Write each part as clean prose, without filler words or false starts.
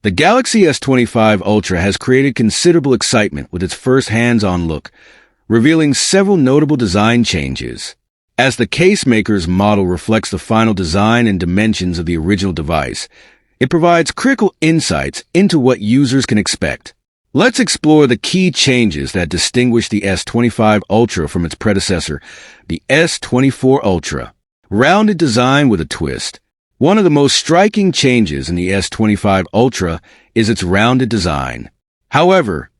The Galaxy S25 Ultra has created considerable excitement with its first hands-on look, revealing several notable design changes. As the casemaker's model reflects the final design and dimensions of the original device, it provides critical insights into what users can expect. Let's explore the key changes that distinguish the S25 Ultra from its predecessor, the S24 Ultra. Rounded design with a twist. One of the most striking changes in the S25 Ultra is its rounded design. However,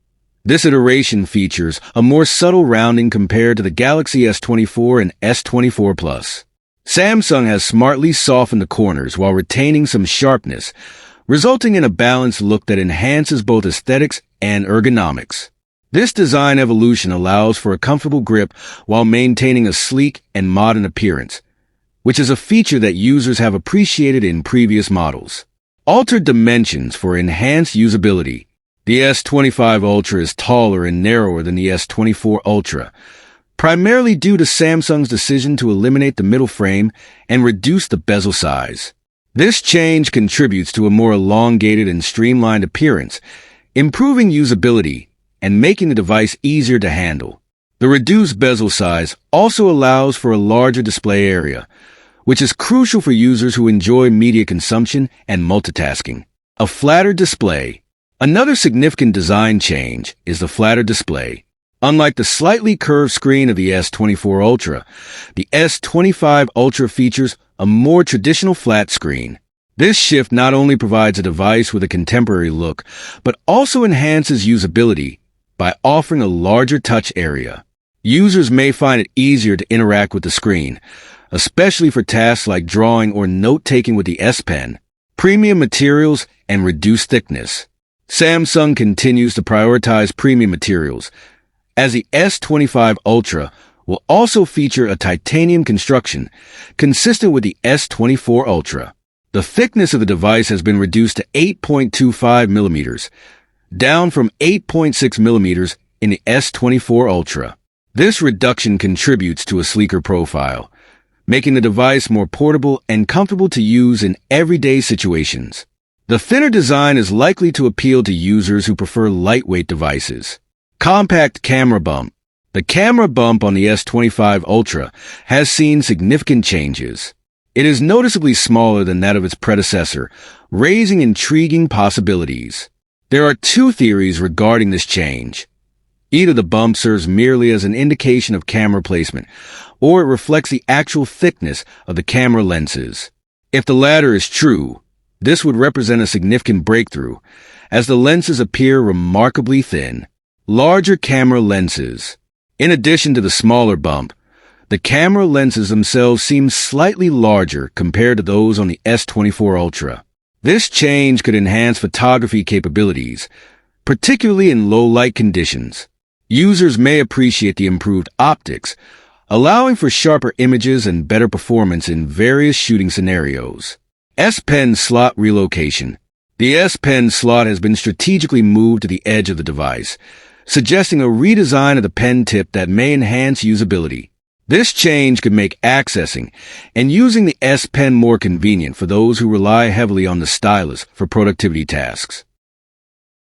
this iteration features a more subtle rounding compared to the Galaxy S24 and S24 Plus. Samsung has smartly softened the corners while retaining some sharpness, resulting in a balanced look that enhances both aesthetics and ergonomics. This design evolution allows for a comfortable grip while maintaining a sleek and modern appearance, which is a feature that users have appreciated in previous models. Altered dimensions for enhanced usability. The S25 Ultra is taller and narrower than the S24 Ultra, primarily due to Samsung's decision to eliminate the middle frame and reduce the bezel size. This change contributes to a more elongated and streamlined appearance, improving usability and making the device easier to handle. The reduced bezel size also allows for a larger display area, which is crucial for users who enjoy media consumption and multitasking. A flatter display. Another significant design change is the flatter display. Unlike the slightly curved screen of the S24 Ultra, the S25 Ultra features a more traditional flat screen. This shift not only provides a device with a contemporary look, but also enhances usability by offering a larger touch area. Users may find it easier to interact with the screen, especially for tasks like drawing or note-taking with the S Pen. Premium materials and reduced thickness. Samsung continues to prioritize premium materials, as the S25 Ultra will also feature a titanium construction consistent with the S24 Ultra. The thickness of the device has been reduced to 8.25 millimeters, down from 8.6 millimeters in the S24 Ultra. This reduction contributes to a sleeker profile, making the device more portable and comfortable to use in everyday situations. The thinner design is likely to appeal to users who prefer lightweight devices. Compact camera bump. The camera bump on the S25 Ultra has seen significant changes. It is noticeably smaller than that of its predecessor, raising intriguing possibilities. There are two theories regarding this change. Either the bump serves merely as an indication of camera placement, or it reflects the actual thickness of the camera lenses. If the latter is true, this would represent a significant breakthrough, as the lenses appear remarkably thin. Larger camera lenses. In addition to the smaller bump, the camera lenses themselves seem slightly larger compared to those on the S24 Ultra. This change could enhance photography capabilities, particularly in low-light conditions. Users may appreciate the improved optics, allowing for sharper images and better performance in various shooting scenarios. S Pen slot relocation. The S Pen slot has been strategically moved to the edge of the device, suggesting a redesign of the pen tip that may enhance usability. This change could make accessing and using the S Pen more convenient for those who rely heavily on the stylus for productivity tasks.